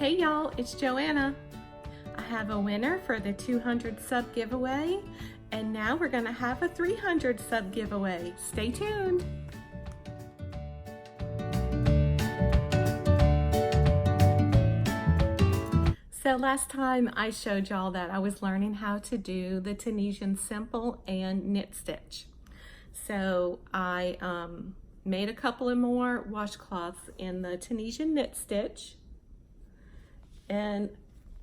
Hey y'all, it's Joanna. I have a winner for the 200 sub giveaway, and now we're gonna have a 300 sub giveaway. Stay tuned. So last time I showed y'all that I was learning how to do the Tunisian simple and knit stitch. So I made a couple of more washcloths in the Tunisian knit stitch, and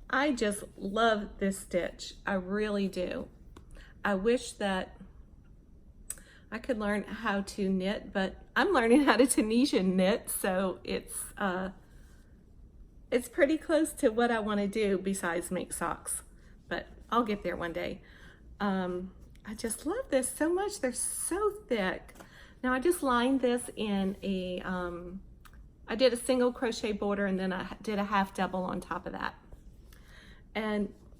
I just love this stitch. I really do. I wish that I could learn how to knit, but I'm learning how to Tunisian knit, so it's pretty close to what I want to do besides make socks, but I'll get there one day. I just love this so much. They're so thick. Now I just lined this in a, I did a single crochet border and then I did a half double on top of that.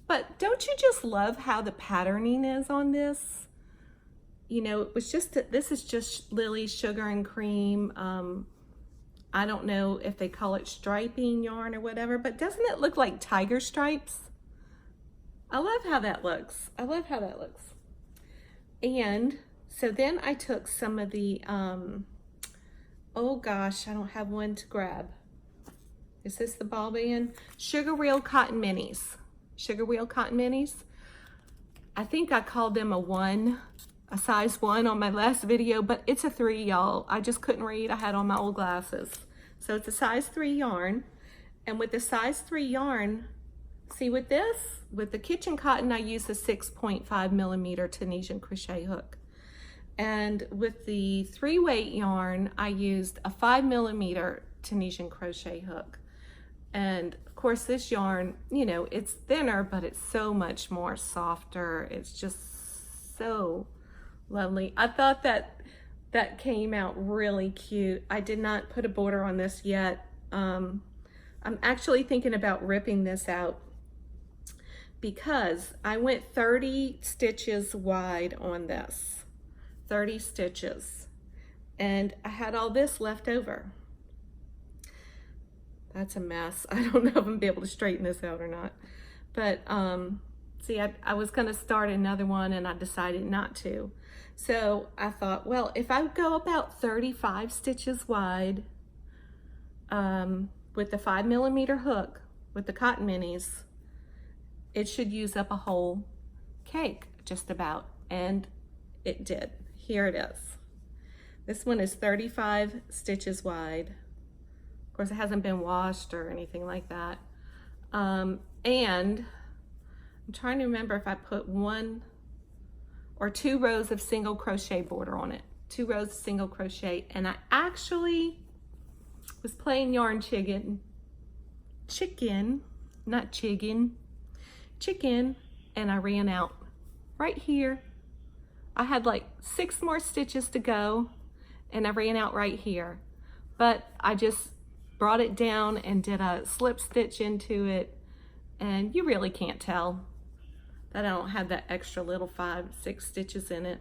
But don't you just love how the patterning is on this? You know, it was just, this is just Lily's Sugar and Cream. I don't know if they call it striping yarn or whatever, but doesn't it look like tiger stripes? I love how that looks. I love how that looks. And so then I took some of the, oh gosh, I don't have one to grab. Is this the ball band? Sugar Reel Cotton Minis. Sugar Reel Cotton Minis. I think I called them a size 1 on my last video, but it's a 3, y'all. I just couldn't read. I had on my old glasses. So it's a size 3 yarn. And with the size 3 yarn, see with this, with the kitchen cotton, I used a 6.5 millimeter Tunisian crochet hook. And with the 3-weight yarn, I used a 5 millimeter Tunisian crochet hook. And of course this yarn, you know, it's thinner, but it's so much more softer. It's just so lovely. I thought that came out really cute. I did not put a border on this yet. I'm actually thinking about ripping this out because I went 30 stitches wide on this. 30 stitches. And I had all this left over. That's a mess. I don't know if I'm gonna be able to straighten this out or not. But see, I was gonna start another one and I decided not to. So I thought, well, if I go about 35 stitches wide with the 5 millimeter hook with the cotton minis, it should use up a whole cake, just about. And it did. Here it is. This one is 35 stitches wide. Of course, it hasn't been washed or anything like that. And I'm trying to remember if I put 1 or 2 rows of single crochet border on it. 2 rows of single crochet. And I actually was playing yarn chicken, not chicken, and I ran out right here. I had like 6 more stitches to go and I ran out right here. But I just brought it down and did a slip stitch into it, and you really can't tell that I don't have that extra little 5-6 stitches in it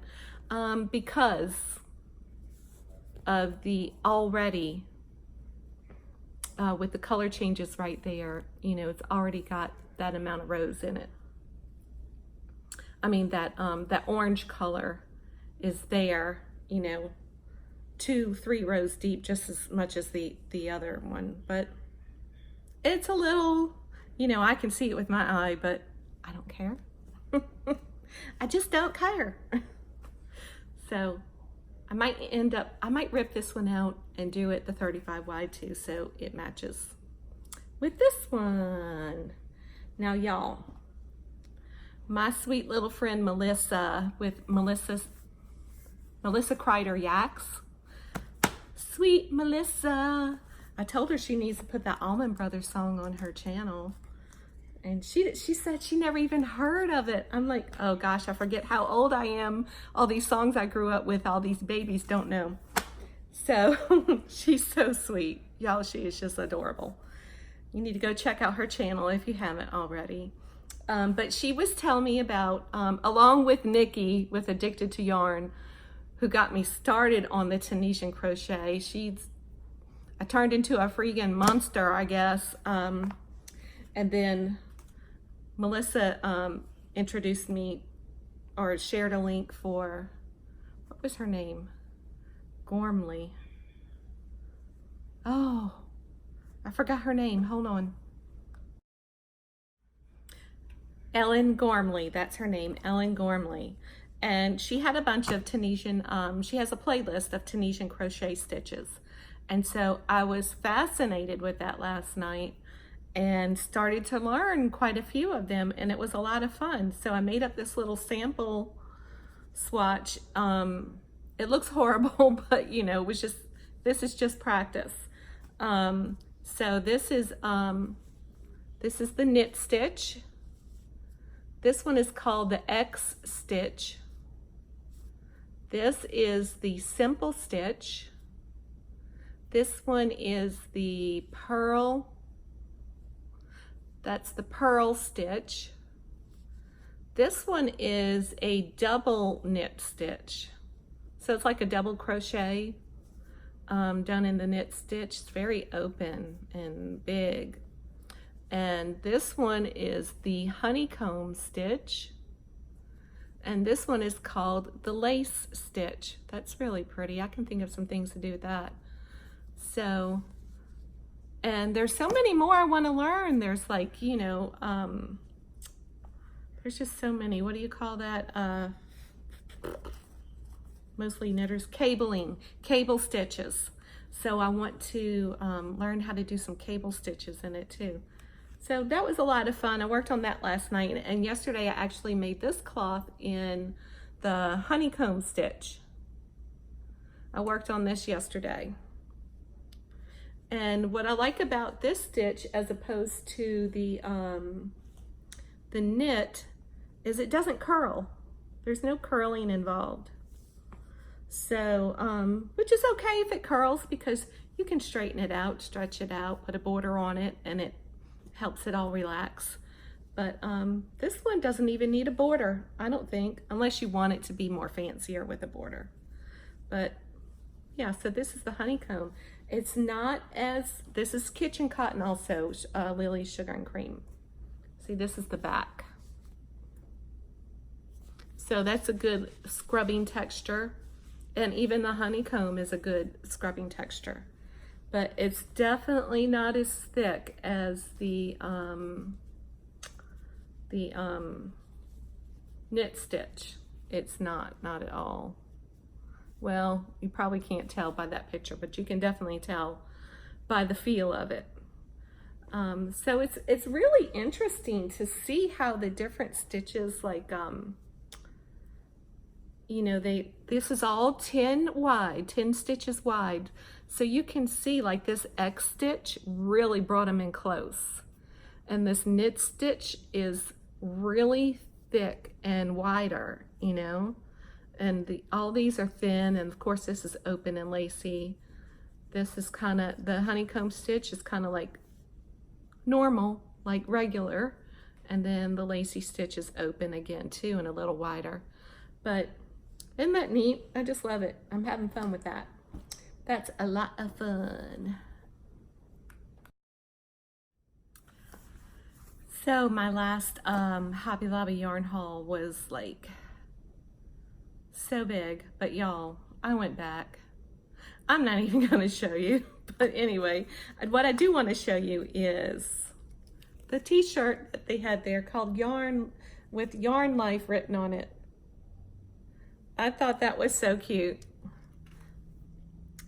because of the already with the color changes right there. You know, it's already got that amount of rows in it. I mean that orange color is there, you know, 2-3 rows deep, just as much as the other one. But it's a little, you know, I can see it with my eye, but I don't care. I just don't care. So I might rip this one out and do it the 35 wide too, so it matches with this one. Now y'all, my sweet little friend Melissa with Melissa Kreider Yaks. Sweet Melissa. I told her she needs to put that Allman Brothers song on her channel. And she said she never even heard of it. I'm like, oh gosh, I forget how old I am. All these songs I grew up with, all these babies don't know. So she's so sweet. Y'all, she is just adorable. You need to go check out her channel if you haven't already. But she was telling me about, along with Nikki with Addicted to Yarn, who got me started on the Tunisian crochet. I turned into a freaking monster, I guess. And then Melissa introduced me or shared a link for, what was her name? Gormley. Oh, I forgot her name. Hold on. Ellen Gormley, that's her name, Ellen Gormley. And she had a bunch of Tunisian, she has a playlist of Tunisian crochet stitches. And so I was fascinated with that last night and started to learn quite a few of them, and it was a lot of fun. So I made up this little sample swatch. It looks horrible, but you know, it was just, this is just practice. So this is the knit stitch. This one is called the X stitch. This is the simple stitch. This one is the purl. That's the purl stitch. This one is a double knit stitch. So it's like a double crochet done in the knit stitch. It's very open and big. And this one is the honeycomb stitch. And this one is called the lace stitch. That's really pretty. I can think of some things to do with that. So, and there's so many more I want to learn. There's like, you know, there's just so many. What do you call that? Mostly knitters, cable stitches. So I want to learn how to do some cable stitches in it too. So that was a lot of fun. I worked on that last night, and yesterday I actually made this cloth in the honeycomb stitch. I worked on this yesterday. And what I like about this stitch as opposed to the knit is it doesn't curl. There's no curling involved. So, which is okay if it curls, because you can straighten it out, stretch it out, put a border on it, and it helps it all relax. But this one doesn't even need a border, I don't think, unless you want it to be more fancier with a border. But yeah, so this is the honeycomb. It's not as, this is kitchen cotton also, Lily's Sugar and Cream. See, this is the back. So that's a good scrubbing texture. And even the honeycomb is a good scrubbing texture. But it's definitely not as thick as the knit stitch. It's not at all. Well, you probably can't tell by that picture, but you can definitely tell by the feel of it. So it's really interesting to see how the different stitches, like, you know, this is all 10 stitches wide. So you can see like this X stitch really brought them in close. And this knit stitch is really thick and wider, you know. And all these are thin, and of course this is open and lacy. This is kind of, the honeycomb stitch is kind of like normal, like regular. And then the lacy stitch is open again too, and a little wider. But isn't that neat? I just love it. I'm having fun with that. That's a lot of fun. So my last Hobby Lobby yarn haul was like so big, but y'all, I went back. I'm not even gonna show you, but anyway, what I do want to show you is the t-shirt that they had there called Yarn, with Yarn Life written on it. I thought that was so cute.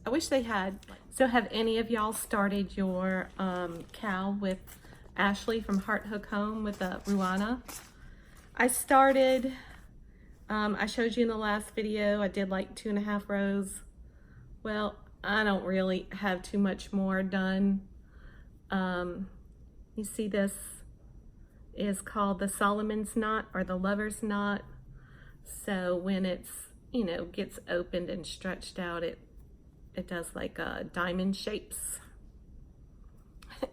I wish they had. So have any of y'all started your cowl with Ashley from Heart Hook Home with the Joanna? I started, I showed you in the last video, I did like 2.5 rows. Well, I don't really have too much more done. You see, this is called the Solomon's knot or the lover's knot. So when it's, you know, gets opened and stretched out, it does like diamond shapes.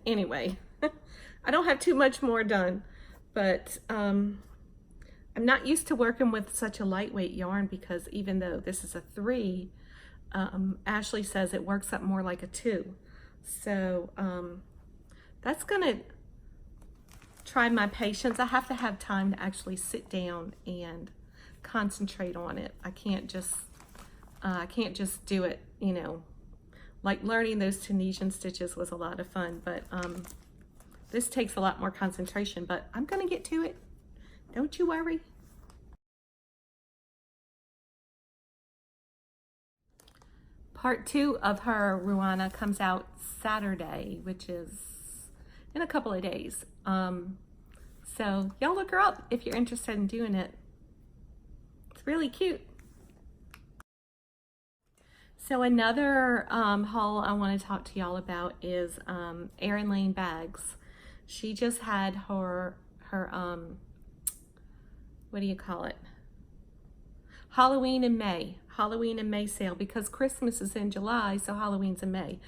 Anyway, I don't have too much more done, but I'm not used to working with such a lightweight yarn, because even though this is a 3, Ashley says it works up more like a 2. So that's gonna try my patience. I have to have time to actually sit down and concentrate on it. I can't just do it, you know. Like learning those Tunisian stitches was a lot of fun, but this takes a lot more concentration, but I'm gonna get to it. Don't you worry. Part 2 of her Joanna comes out Saturday, which is in a couple of days. So y'all look her up if you're interested in doing it. It's really cute. So another haul I want to talk to y'all about is Erin Lane bags. She just had her what do you call it? Halloween in May sale, because Christmas is in July, so Halloween's in May.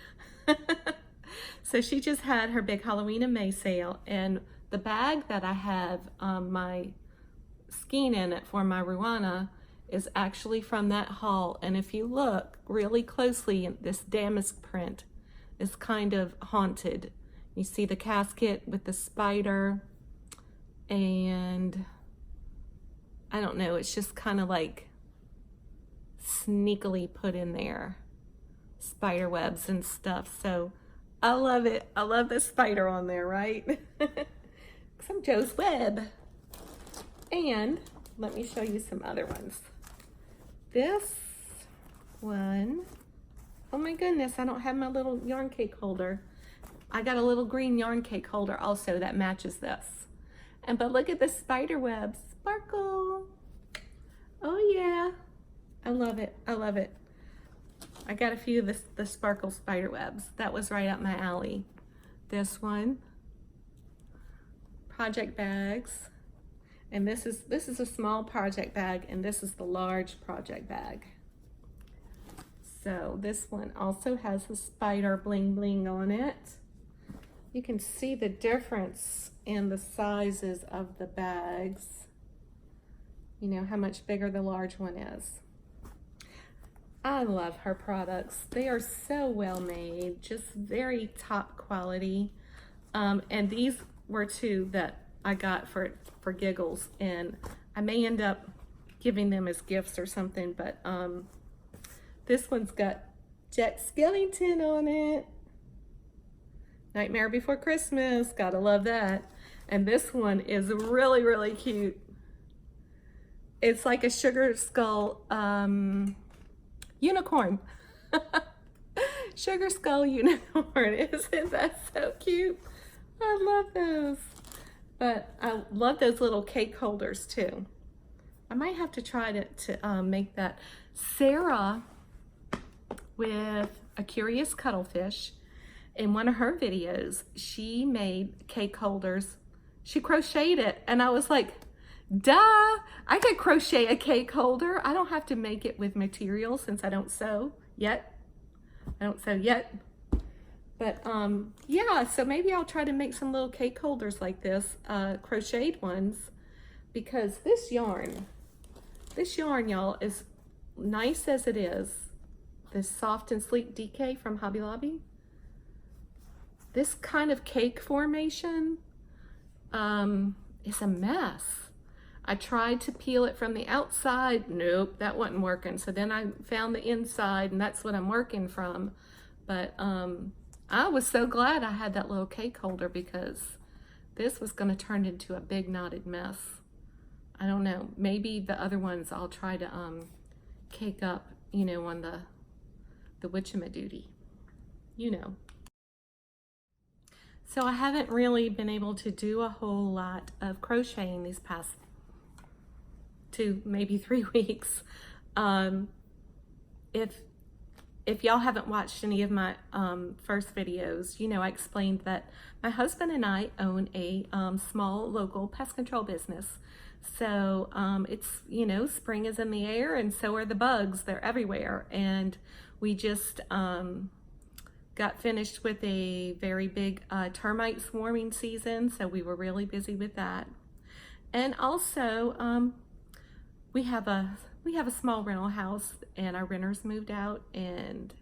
So she just had her big Halloween in May sale, and the bag that I have my skein in it for my Joanna is actually from that haul. And if you look really closely, this damask print is kind of haunted. You see the casket with the spider, and I don't know, it's just kind of like sneakily put in there, spider webs and stuff. So I love it. I love the spider on there, right? Some Joe's web. And let me show you some other ones. This one, oh my goodness, I don't have my little yarn cake holder. I got a little green yarn cake holder also that matches this. But look at the spider web, sparkle. Oh yeah, I love it, I love it. I got a few of the sparkle spider webs. That was right up my alley. This one, project bags. And this is a small project bag, and this is the large project bag. So this one also has a spider bling bling on it. You can see the difference in the sizes of the bags. You know, how much bigger the large one is. I love her products. They are so well made, just very top quality. And these were two that I got for giggles, and I may end up giving them as gifts or something, but this one's got Jack Skellington on it. Nightmare Before Christmas, gotta love that. And this one is really, really cute. It's like a sugar skull unicorn. Sugar skull unicorn. Isn't that so cute? I love those. But I love those little cake holders too. I might have to try to make that. Sarah, with A Curious Cuttlefish, in one of her videos, she made cake holders. She crocheted it, and I was like, duh, I could crochet a cake holder. I don't have to make it with material since I don't sew yet. But yeah, so maybe I'll try to make some little cake holders like this, crocheted ones, because this yarn, y'all, is nice as it is. This Soft and Sleek DK from Hobby Lobby. This kind of cake formation is a mess. I tried to peel it from the outside. Nope, that wasn't working. So then I found the inside, and that's what I'm working from. But I was so glad I had that little cake holder, because this was going to turn into a big knotted mess. I don't know. Maybe the other ones I'll try to cake up, you know, on the witchamadoodie, you know. So I haven't really been able to do a whole lot of crocheting these past 2, maybe 3 weeks. If y'all haven't watched any of my first videos, you know, I explained that my husband and I own a small local pest control business. So it's, you know, spring is in the air, and so are the bugs. They're everywhere. And we just got finished with a very big termite swarming season, so we were really busy with that. And also, we have a small rental house, and our renters moved out, and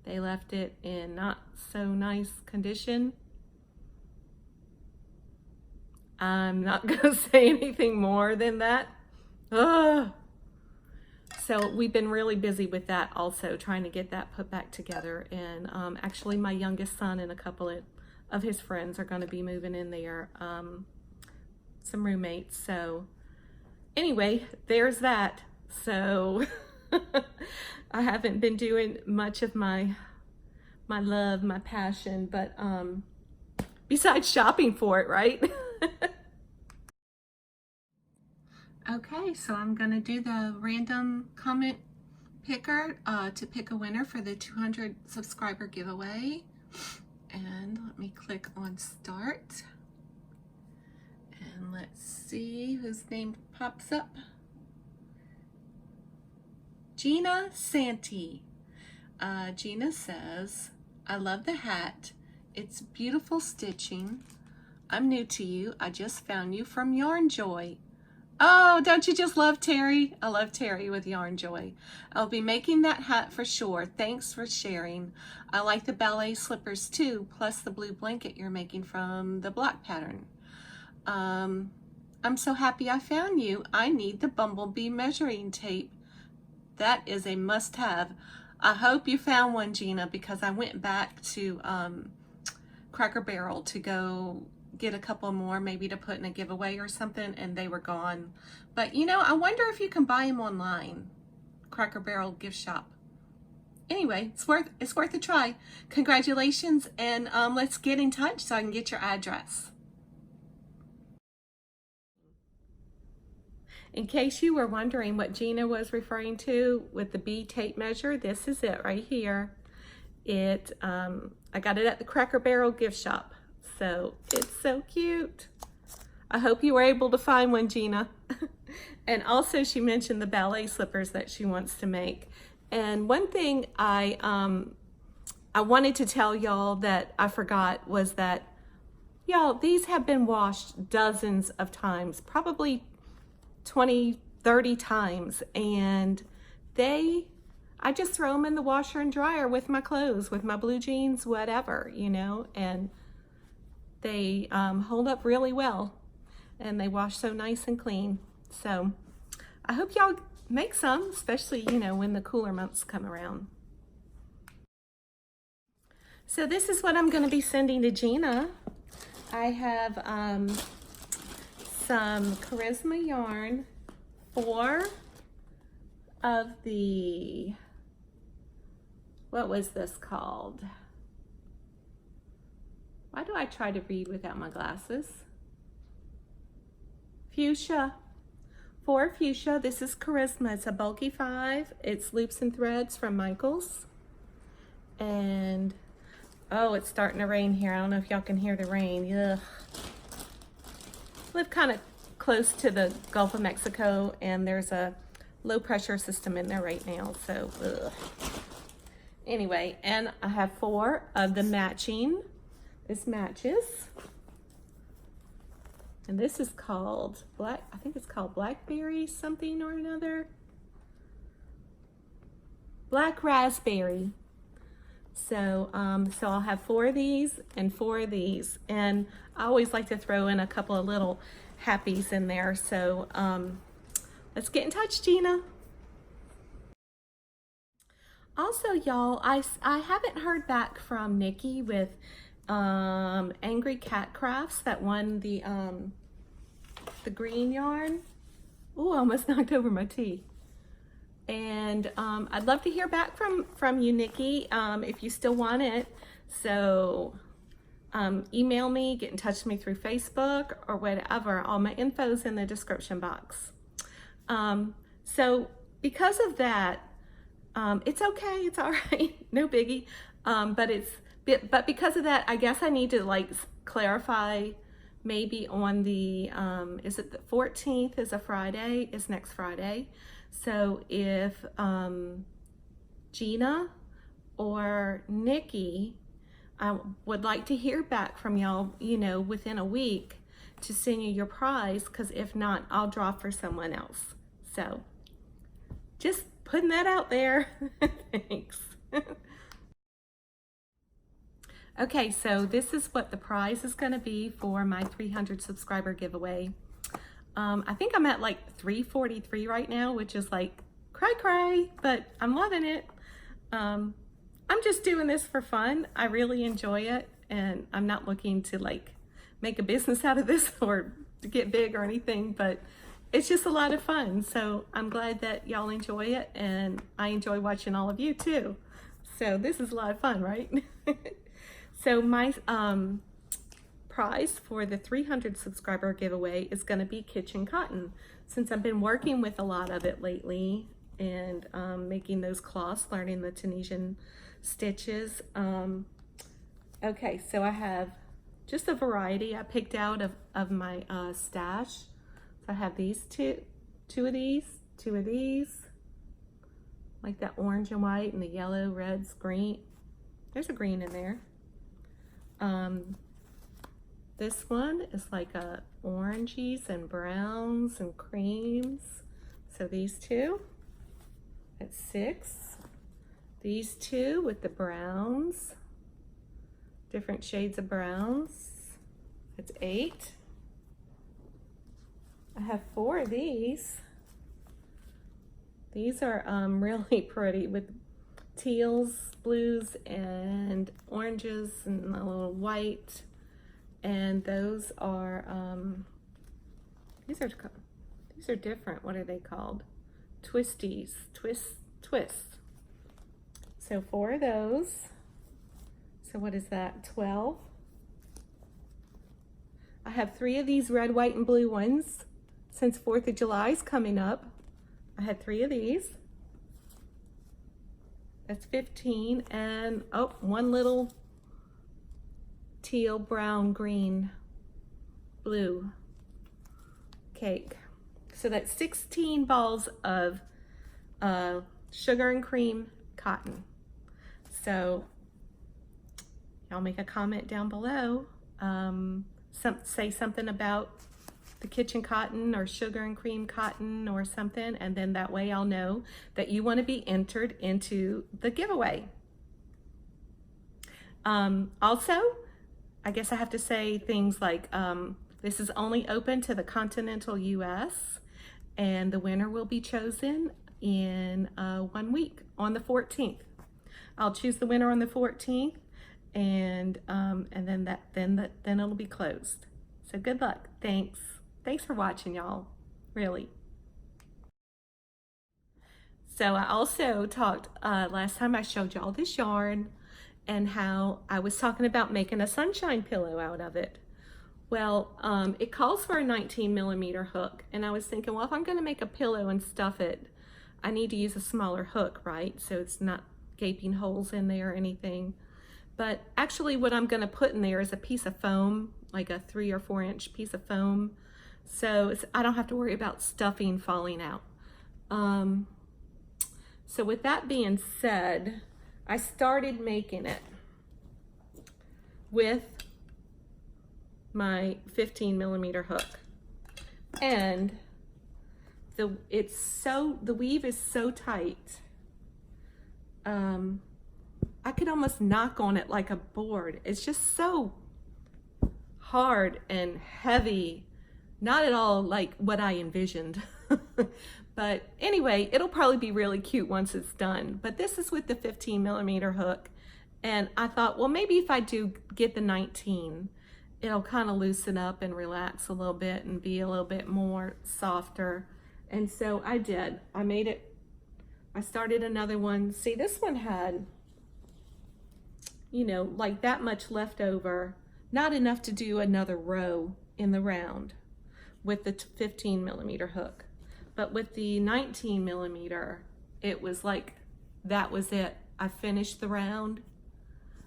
they left it in not so nice condition. I'm not gonna say anything more than that. Ugh. So we've been really busy with that also, trying to get that put back together. And actually my youngest son and a couple of his friends are gonna be moving in there, some roommates. So anyway, there's that. So I haven't been doing much of my love, my passion, but besides shopping for it, right? Okay, so I'm gonna do the random comment picker to pick a winner for the 200 subscriber giveaway. And let me click on start. And let's see whose name pops up. Gina Santee. Gina says, I love the hat. It's beautiful stitching. I'm new to you. I just found you from Yarn Joy. Oh, don't you just love Terry? I love Terry with Yarn Joy. I'll be making that hat for sure. Thanks for sharing. I like the ballet slippers too, plus the blue blanket you're making from the block pattern. I'm so happy I found you. I need the bumblebee measuring tape. That is a must-have. I hope you found one, Gina, because I went back to Cracker Barrel to go get a couple more, maybe to put in a giveaway or something, and they were gone. But you know, I wonder if you can buy them online. Cracker Barrel gift shop. Anyway, it's worth a try. Congratulations, and let's get in touch so I can get your address. In case you were wondering what Gina was referring to with the bee tape measure, this is it right here. I got it at the Cracker Barrel gift shop. So it's so cute. I hope you were able to find one, Gina. And also she mentioned the ballet slippers that she wants to make. And one thing I wanted to tell y'all that I forgot was that, y'all, these have been washed dozens of times, probably 20, 30 times. And I just throw them in the washer and dryer with my clothes, with my blue jeans, whatever, you know, and they hold up really well, and they wash so nice and clean. So I hope y'all make some, especially, you know, when the cooler months come around. So this is what I'm going to be sending to Gina. I have some Charisma yarn, 4 of the, what was this called? Why do I try to read without my glasses? Fuchsia. 4 fuchsia. This is Charisma. It's a bulky 5. It's loops and threads from Michaels. And, oh, it's starting to rain here. I don't know if y'all can hear the rain. Ugh. Live kind of close to the Gulf of Mexico, and there's a low pressure system in there right now. So, ugh. Anyway, and I have 4 of the matching. This matches, and this is called I think it's called Blackberry something or another. Black Raspberry. So, so I'll have 4 of these and 4 of these, and I always like to throw in a couple of little happies in there. So, let's get in touch, Gina. Also, y'all, I haven't heard back from Nikki with Angry Cat Crafts that won the green yarn. Ooh, I almost knocked over my tea. And I'd love to hear back from you, Nikki, if you still want it. So email me, get in touch with me through Facebook or whatever. All my info's in the description box. So because of that, it's okay, it's all right, no biggie. But because of that, I guess I need to like clarify maybe on the, is it the 14th is a Friday, is next Friday. So if Gina or Nikki, I would like to hear back from y'all, you know, within a week to send you your prize, because if not, I'll draw for someone else. So just putting that out there. Thanks. Okay, so this is what the prize is going to be for my 300 subscriber giveaway. I think I'm at like 343 right now, which is like cray, but I'm loving it. I'm just doing this for fun. I really enjoy it, and I'm not looking to like make a business out of this or to get big or anything, but it's just a lot of fun. So I'm glad that y'all enjoy it, and I enjoy watching all of you too. So this is a lot of fun, right? So my prize for the 300 subscriber giveaway is going to be kitchen cotton. Since I've been working with a lot of it lately and making those cloths, learning the Tunisian stitches. Okay, so I have just a variety I picked out of my stash. So I have these two of these, like that orange and white and the yellow, reds, green. There's a green in there. This one is like a oranges and browns and creams. So these two, that's 6. These two with the browns, different shades of browns, that's 8. I have 4 of these. These are really pretty with teals, blues, and oranges, and a little white. And those are these are different. What are they called? Twisties, twist. So 4 of those. So what is that? 12. I have 3 of these red, white, and blue ones. Since 4th of July is coming up, I had 3 of these. That's 15, and oh, 1 little teal, brown, green, blue cake. So that's 16 balls of sugar and cream cotton. So y'all make a comment down below. Say something about the kitchen cotton or sugar and cream cotton or something, and then that way I'll know that you want to be entered into the giveaway. Also, I guess I have to say things like this is only open to the continental US, and the winner will be chosen in 1 week on the 14th. I'll choose the winner on the 14th, and then it'll be closed. So good luck. Thanks for watching, y'all. Really. So I also talked last time I showed y'all this yarn and how I was talking about making a sunshine pillow out of it. Well, it calls for a 19mm hook, and I was thinking, well, if I'm going to make a pillow and stuff it, I need to use a smaller hook, right? So it's not gaping holes in there or anything. But actually what I'm going to put in there is a piece of foam, like a 3 or 4 inch piece of foam. So I don't have to worry about stuffing falling out. So with that being said, I started making it with my 15mm hook, and the weave is so tight. I could almost knock on it like a board. It's just so hard and heavy. Not at all like what I envisioned. But anyway, it'll probably be really cute once it's done. But this is with the 15mm hook. And I thought, well, maybe if I do get the 19, it'll kind of loosen up and relax a little bit and be a little bit more softer. And so I did. I made it. I started another one. See, this one had, you know, like that much left over. Not enough to do another row in the round with the 15mm hook. But with the 19mm, it was like, that was it. I finished the round,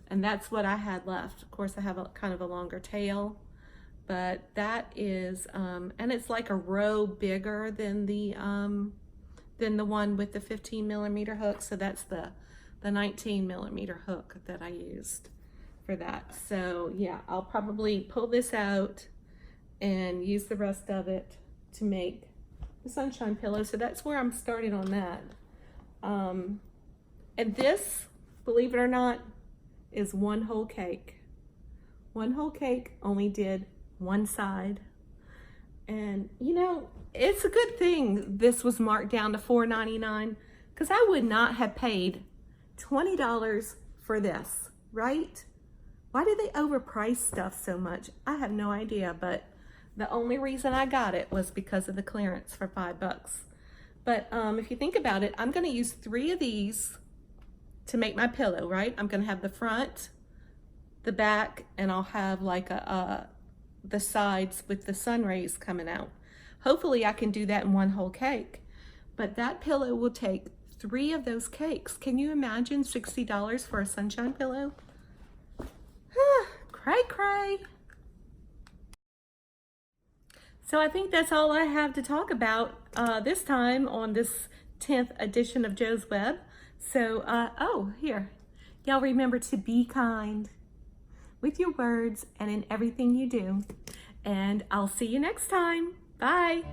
and that's what I had left. Of course, I have a kind of a longer tail, but that is, and it's like a row bigger than the one with the 15mm hook. So that's the 19mm hook that I used for that. So yeah, I'll probably pull this out and use the rest of it to make the sunshine pillow. So that's where I'm starting on that. And this, believe it or not, is one whole cake. One whole cake only did one side. And you know, it's a good thing this was marked down to $4.99 because I would not have paid $20 for this, right? Why do they overprice stuff so much? I have no idea, but the only reason I got it was because of the clearance for $5. But if you think about it, I'm gonna use 3 of these to make my pillow, right? I'm gonna have the front, the back, and I'll have like the sides with the sun rays coming out. Hopefully I can do that in one whole cake. But that pillow will take 3 of those cakes. Can you imagine $60 for a sunshine pillow? Cray cray. So I think that's all I have to talk about this time on this 10th edition of Jo's Web. So, oh, here. Y'all remember to be kind with your words and in everything you do. And I'll see you next time. Bye.